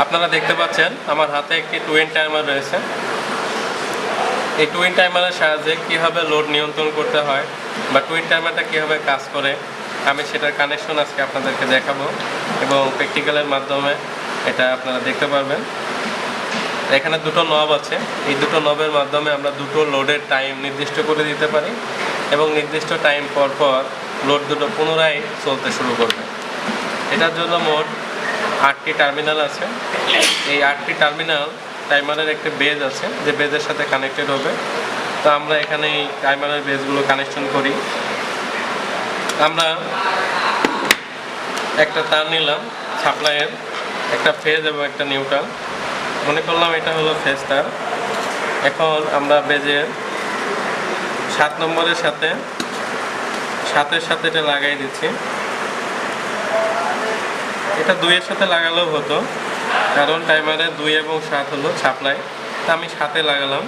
আপনারা দেখতে পাচ্ছেন আমার হাতে একটি টুইন টাইমার রয়েছে। এই টুইন টাইমারের সাহায্যে কীভাবে লোড নিয়ন্ত্রণ করতে হয় বা টুইন টাইমারটা কীভাবে কাজ করে আমি সেটার কানেকশন আজকে আপনাদেরকে দেখাবো এবং প্র্যাকটিক্যালের মাধ্যমে এটা আপনারা দেখতে পারবেন। এখানে দুটো নব আছে, এই দুটো নবের মাধ্যমে আমরা দুটো লোডের টাইম নির্দিষ্ট করে দিতে পারি এবং নির্দিষ্ট টাইম পর পর লোড দুটো পুনরায় চলতে শুরু করবে। এটার জন্য মোট 8টি টার্মিনাল আছে। এই 8টি টার্মিনাল টাইমারের একটা বেজ আছে যে বেজের সাথে কানেক্টেড হবে। তো আমরা এখানে এই টাইমারের বেজগুলো কানেকশন করি। আমরা একটা তার নিলাম সাপ্লাইয়ের, একটা ফেজ এবং একটা নিউট্রাল। মনে করলাম এটা হলো ফেজ তার। এখন আমরা বেজের 7 নম্বরের সাথে 7-এর সাথে এটা লাগাই দিচ্ছি। এটা 2-এর সাথে লাগালেও হতো, কারণ টাইমারে 2 এবং 7 হলো সাপ্লাই। তা আমি 7-এ লাগালাম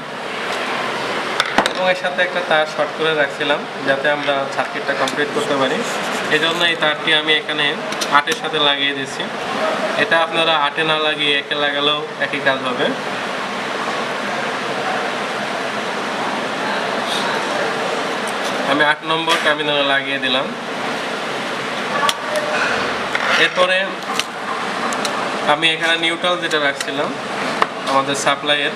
এবং এর সাথে একটা তার শর্ট করে রাখছিলাম যাতে আমরা সার্কিটটা কমপ্লিট করতে পারি। এই জন্য এই তারটি আমি এখানে 8-এর সাথে লাগিয়ে দিচ্ছি। এটা আপনারা 8-এ না লাগিয়ে 1-এ লাগালেও একই কাজ হবে। আমি 8 নম্বর টার্মিনালে লাগিয়ে দিলাম। এরপরে আমি এখানে নিউট্রাল যেটা রাখছিলাম আমাদের সাপ্লাইয়ের,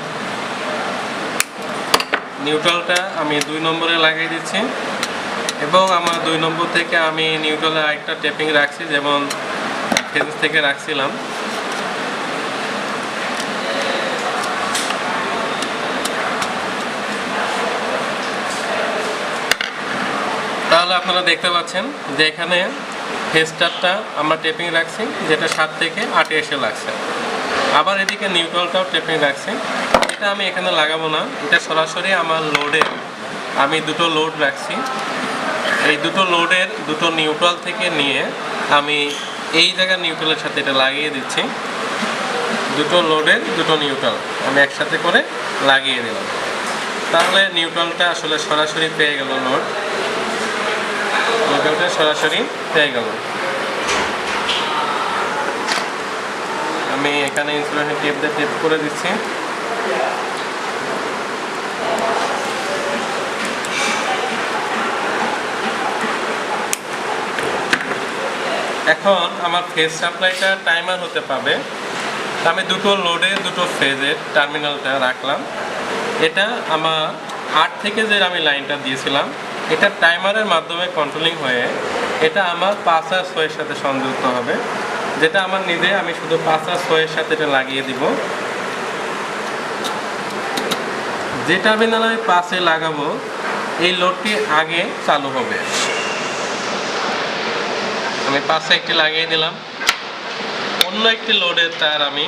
নিউট্রালটা আমি 2 নম্বরে লাগিয়ে দিচ্ছি এবং আমার 2 নম্বর থেকে আমি নিউট্রালে আরেকটা টেপিং রাখছি যেমন ফেজ থেকে রাখছিলাম। তাহলে আপনারা দেখতে পাচ্ছেন যে এখানে ফেজটারটা আমরা টেপিং রাখছি যেটা 7 থেকে 8-এ এসে লাগছে। আবার এদিকে নিউট্রালটাও টেপিং রাখছি। এটা আমি এখানে লাগাবো না, এটা সরাসরি আমার লোডে আমি দুটো লোড রাখছি। এই দুটো লোডের দুটো নিউট্রাল থেকে নিয়ে আমি এই জায়গার নিউট্রালের সাথে এটা লাগিয়ে দিচ্ছি। দুটো লোডের দুটো নিউট্রাল আমি একসাথে করে লাগিয়ে দিলাম। তাহলে নিউট্রালটা আসলে সরাসরি পেয়ে গেল, লোড নিউট্রালটা সরাসরি পেয়ে গেল। আমি এখানে ইনসুলেশন টেপ দিয়ে টেপ করে দিচ্ছি। এখন আমার ফেজ সাপ্লাইটা টাইমার হতে পাবে। আমি দুটো লোডে দুটো ফেজের টার্মিনালটা রাখলাম। এটা আমার 8 থেকে যে আমি লাইনটা দিয়েছিলাম এটা টাইমারের মাধ্যমে কন্ট্রোলিং হয়ে এটা আমার 5 আর 6-এর সাথে সংযুক্ত হবে, যেটা আমার নিজে আমি শুধু 5 আর 6-এর সাথে এটা লাগিয়ে দিব। যে টার্মিনাল আমি 5-এ লাগাবো এই লোডটি আগে চালু হবে। আমি 5-এ একটি লাগিয়ে দিলাম, অন্য একটি লোডের তার আমি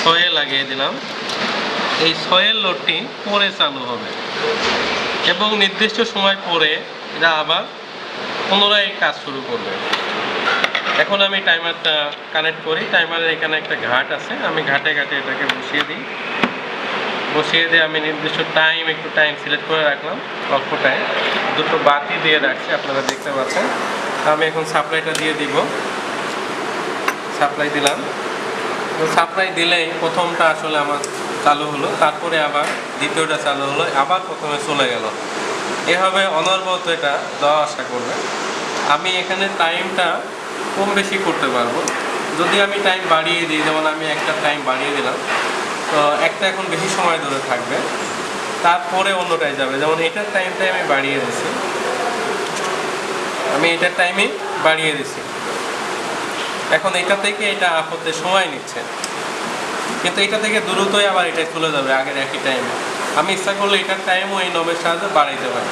6-এ লাগিয়ে দিলাম। এই 6-এর লোডটি পরে চালু হবে এবং নির্দিষ্ট সময় পরে এটা আবার পুনরায় কাজ শুরু করবে। এখন আমি টাইমারটা কানেক্ট করি। টাইমারের এখানে একটা ঘাট আছে, আমি ঘাটে ঘাটে এটাকে বসিয়ে দিই। বসিয়ে দিয়ে আমি নির্দিষ্ট টাইম একটু টাইম সিলেক্ট করে রাখলাম, অল্প টাইম। দুটো বাতি দিয়ে রাখছি, আপনারা দেখতে পাচ্ছেন। আমি এখন সাপ্লাইটা দিয়ে দিব। সাপ্লাই দিলাম। সাপ্লাই দিলেই প্রথমটা আসলে আমার চালু হলো, তারপরে আবার দ্বিতীয়টা চালু হলো, আবার প্রথমে চলে গেল। এভাবে অনবরত এটা দেওয়া আসা করবে। আমি এখানে টাইমটা কম বেশি করতে পারবো। যদি আমি টাইম বাড়িয়ে দিই, যেমন আমি একটা টাইম বাড়িয়ে দিলাম, তো একটা এখন বেশি সময় ধরে থাকবে, তারপরে অন্যটাই যাবে। যেমন এটার টাইমটাই আমি বাড়িয়ে দিচ্ছি, আমি এটার টাইমই বাড়িয়ে দিচ্ছি। এখন এটা থেকে এটা হতে সময় নিচ্ছে, কিন্তু এটা থেকে দ্রুতই আবার এটা চলে যাবে আগের একই টাইমে। আমি ইচ্ছা করলে এটার টাইমও এই নবের সাহায্যে বাড়াইতে পারি।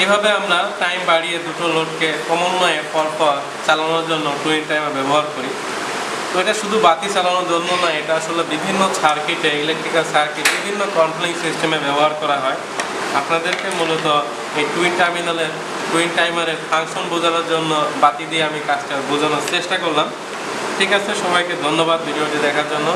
এভাবে আমরা টাইম বাড়িয়ে দুটো লোডকে ক্রমান্বয়ে পরপর চালানোর জন্য টুইন টাইমার ব্যবহার করি। তো এটা শুধু বাতি চালানোর জন্য না, এটা আসলে বিভিন্ন সার্কিটে, ইলেকট্রিক্যাল সার্কিট, বিভিন্ন কন্ট্রোলিং সিস্টেমে ব্যবহার করা হয়। আপনাদেরকে মূলত এই টুইন টাইমারের ফাংশন বোঝানোর জন্য বাতি দিয়ে আমি কাজটা বোঝানোর চেষ্টা করলাম। ঠিক আছে, সবাইকে ধন্যবাদ ভিডিওটি দেখার জন্য।